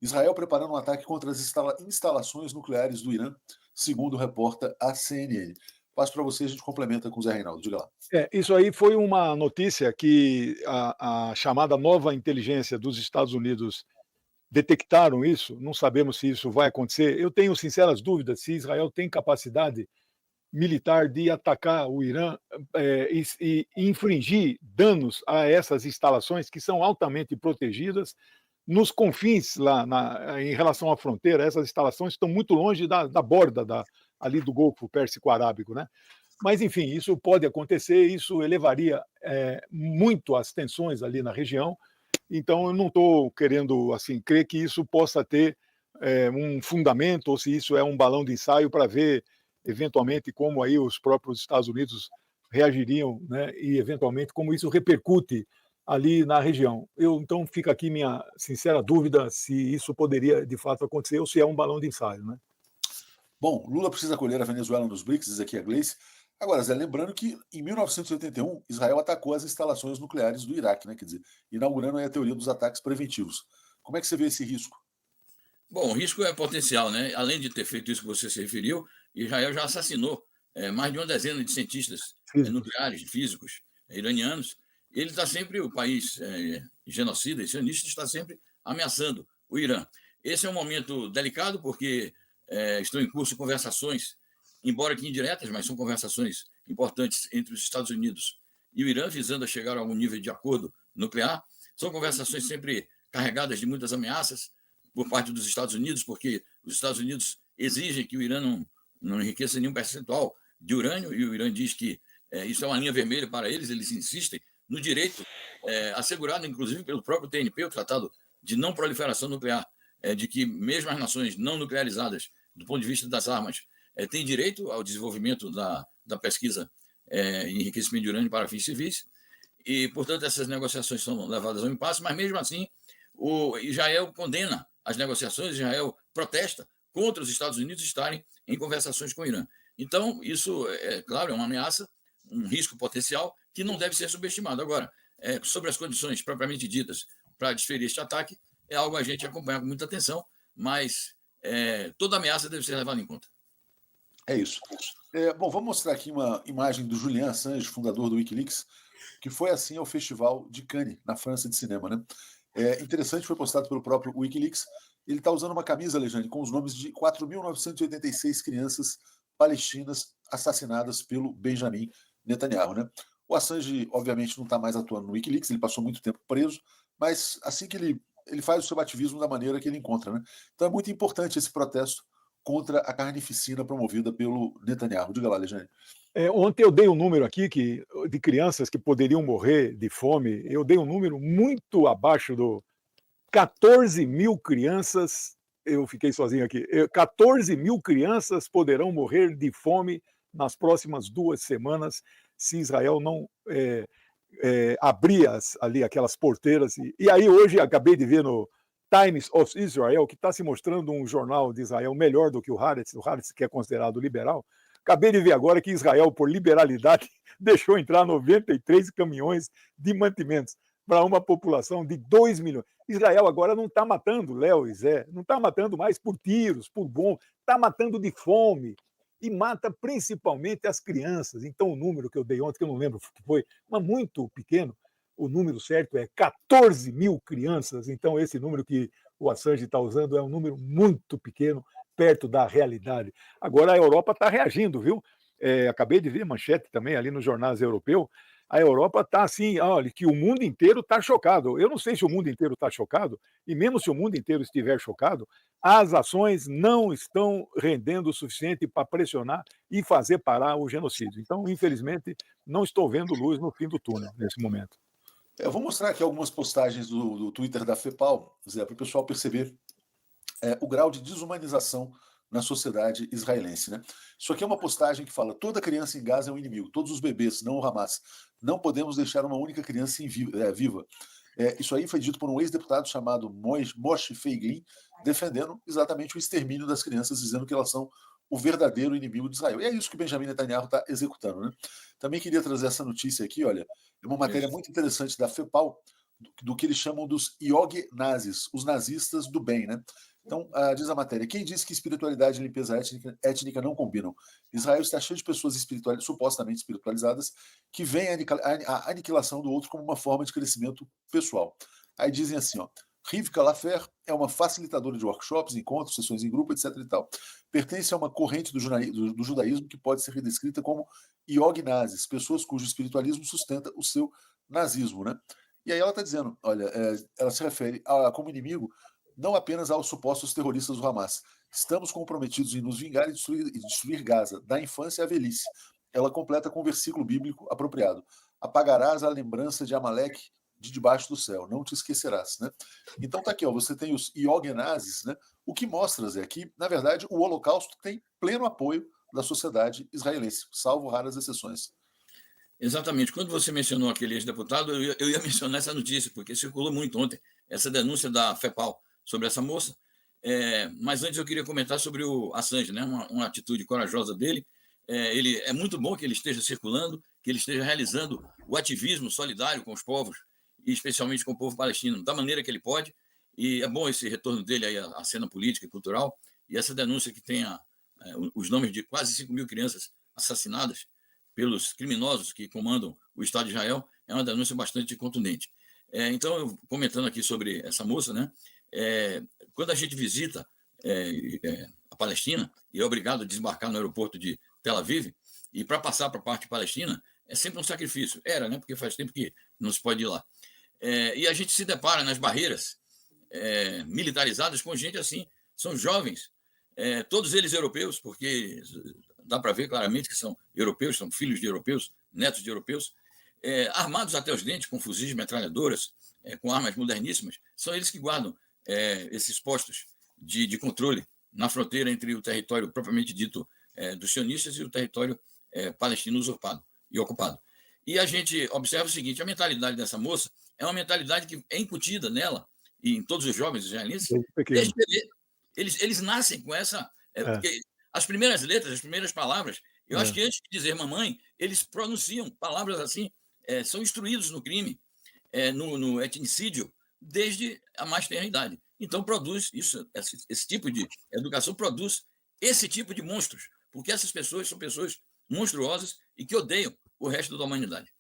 Israel preparando um ataque contra as instalações nucleares do Irã, segundo reporta a CNN. Passo para você, a gente complementa com o Zé Reinaldo. Diga lá. Isso aí foi uma notícia que a chamada nova inteligência dos Estados Unidos detectaram isso, não sabemos se isso vai acontecer. Eu tenho sinceras dúvidas se Israel tem capacidade militar de atacar o Irã e infligir danos a essas instalações que são altamente protegidas nos confins em relação à fronteira. Essas instalações estão muito longe da borda ali do Golfo Pérsico-Arábico, né? Mas, enfim, isso pode acontecer, isso elevaria muito as tensões ali na região. Então, eu não estou querendo assim crer que isso possa ter um fundamento ou se isso é um balão de ensaio para ver eventualmente como aí os próprios Estados Unidos reagiriam, né? E eventualmente como isso repercute ali na região. Então fica aqui minha sincera dúvida se isso poderia de fato acontecer ou se é um balão de ensaio, né? Bom, Lula precisa acolher a Venezuela nos BRICS, diz aqui a Gleice. Agora, Zé, lembrando que em 1981, Israel atacou as instalações nucleares do Iraque, né? Quer dizer, inaugurando aí a teoria dos ataques preventivos. Como é que você vê esse risco? Bom, o risco é potencial, né? Além de ter feito isso que você se referiu, Israel já assassinou mais de uma dezena de cientistas Físicos. nucleares, físicos, iranianos. Ele está sempre, o país genocida e sionista está sempre ameaçando o Irã. Esse é um momento delicado porque estão em curso conversações, embora que indiretas, mas são conversações importantes entre os Estados Unidos e o Irã, visando a chegar a algum nível de acordo nuclear. São conversações sempre carregadas de muitas ameaças por parte dos Estados Unidos, porque os Estados Unidos exigem que o Irã não enriqueça nenhum percentual de urânio, e o Irã diz que isso é uma linha vermelha para eles insistem no direito assegurado, inclusive, pelo próprio TNP, o Tratado de Não Proliferação Nuclear, de que mesmo as nações não nuclearizadas, do ponto de vista das armas, têm direito ao desenvolvimento da pesquisa em enriquecimento de urânio para fins civis, e, portanto, essas negociações são levadas ao impasse, mas, mesmo assim, o Israel condena as negociações, Israel protesta contra os Estados Unidos estarem em conversações com o Irã. Então, isso, claro, é uma ameaça, um risco potencial que não deve ser subestimado. Agora, sobre as condições propriamente ditas para desferir este ataque, é algo a gente acompanhar com muita atenção, mas toda ameaça deve ser levada em conta. É isso. Bom, vamos mostrar aqui uma imagem do Julian Assange, fundador do Wikileaks, que foi assim ao Festival de Cannes, na França, de cinema, né? Interessante, foi postado pelo próprio Wikileaks. Ele está usando uma camisa, Alexandre, com os nomes de 4.986 crianças palestinas assassinadas pelo Benjamin Netanyahu, né? O Assange, obviamente, não está mais atuando no Wikileaks, ele passou muito tempo preso, mas assim que ele faz o seu ativismo da maneira que ele encontra, né? Então é muito importante esse protesto contra a carnificina promovida pelo Netanyahu. Diga lá, Alexandre. Ontem eu dei um número aqui de crianças que poderiam morrer de fome. Eu dei um número muito abaixo do 14 mil crianças. Eu fiquei sozinho aqui. 14 mil crianças poderão morrer de fome nas próximas 2 semanas se Israel não abrir ali aquelas porteiras. E aí hoje acabei de ver no Times of Israel, que está se mostrando um jornal de Israel melhor do que o Haaretz que é considerado liberal. Acabei de ver agora que Israel, por liberalidade, deixou entrar 93 caminhões de mantimentos para uma população de 2 milhões. Israel agora não está matando, Léo e Zé, não está matando mais por tiros, por bomba, está matando de fome e mata principalmente as crianças. Então o número que eu dei ontem, que eu não lembro o que foi, mas muito pequeno, o número certo é 14 mil crianças. Então esse número que o Assange está usando é um número muito pequeno, perto da realidade. Agora a Europa está reagindo, viu? Acabei de ver manchete também ali nos jornais europeus. A Europa está assim, olha, que o mundo inteiro está chocado. Eu não sei se o mundo inteiro está chocado, e mesmo se o mundo inteiro estiver chocado, as ações não estão rendendo o suficiente para pressionar e fazer parar o genocídio. Então, infelizmente, não estou vendo luz no fim do túnel nesse momento. Eu vou mostrar aqui algumas postagens do Twitter da FEPAL, Zé, para o pessoal perceber o grau de desumanização na sociedade israelense, né? Isso aqui é uma postagem que fala: toda criança em Gaza é um inimigo, todos os bebês, não o Hamas. Não podemos deixar uma única criança viva. Isso aí foi dito por um ex-deputado chamado Moshe Feiglin, defendendo exatamente o extermínio das crianças, dizendo que elas são o verdadeiro inimigo de Israel. E é isso que Benjamin Netanyahu está executando, né? Também queria trazer essa notícia aqui, olha, é uma matéria muito interessante da FEPAL, do que eles chamam dos iognazis, os nazistas do bem, né? Então, diz a matéria, quem disse que espiritualidade e limpeza étnica não combinam? Israel está cheio de pessoas supostamente espiritualizadas que veem a aniquilação do outro como uma forma de crescimento pessoal. Aí dizem assim, ó, Rivka Lafer é uma facilitadora de workshops, encontros, sessões em grupo, etc. e tal. Pertence a uma corrente do judaísmo que pode ser descrita como iognazis, pessoas cujo espiritualismo sustenta o seu nazismo, né? E aí ela está dizendo, olha, ela se refere como inimigo não apenas aos supostos terroristas do Hamas. Estamos comprometidos em nos vingar e destruir Gaza, da infância à velhice. Ela completa com um versículo bíblico apropriado. Apagarás a lembrança de Amaleque de debaixo do céu, não te esquecerás, né? Então tá aqui, ó, você tem os iognazis, né? O que mostra, Zé, que, na verdade, o Holocausto tem pleno apoio da sociedade israelense, salvo raras exceções. Exatamente. Quando você mencionou aquele ex-deputado, eu ia mencionar essa notícia, porque circulou muito ontem, essa denúncia da FEPAL sobre essa moça. Mas antes eu queria comentar sobre o Assange, né? Uma atitude corajosa dele. É muito bom que ele esteja circulando, que ele esteja realizando o ativismo solidário com os povos, e especialmente com o povo palestino, da maneira que ele pode. E é bom esse retorno dele aí à cena política e cultural, e essa denúncia que tem os nomes de quase 5 mil crianças assassinadas pelos criminosos que comandam o Estado de Israel, é uma denúncia bastante contundente. Então, comentando aqui sobre essa moça, né? Quando a gente visita a Palestina e é obrigado a desembarcar no aeroporto de Tel Aviv, e para passar para a parte palestina, é sempre um sacrifício. Era, né? Porque faz tempo que não se pode ir lá. E a gente se depara nas barreiras militarizadas com gente assim, são jovens, todos eles europeus, porque dá para ver claramente que são europeus, são filhos de europeus, netos de europeus, armados até os dentes, com fuzis, metralhadoras, com armas moderníssimas. São eles que guardam esses postos de controle na fronteira entre o território propriamente dito dos sionistas e o território palestino usurpado e ocupado. E a gente observa o seguinte, a mentalidade dessa moça é uma mentalidade que é incutida nela e em todos os jovens israelenses, desde bebê. Eles nascem com essa... Porque as primeiras letras, as primeiras palavras, eu acho que antes de dizer mamãe, eles pronunciam palavras assim, são instruídos no crime, no etnicídio, desde a mais tenra idade. Então, produz isso, esse tipo de educação produz esse tipo de monstros, porque essas pessoas são pessoas monstruosas e que odeiam o resto da humanidade.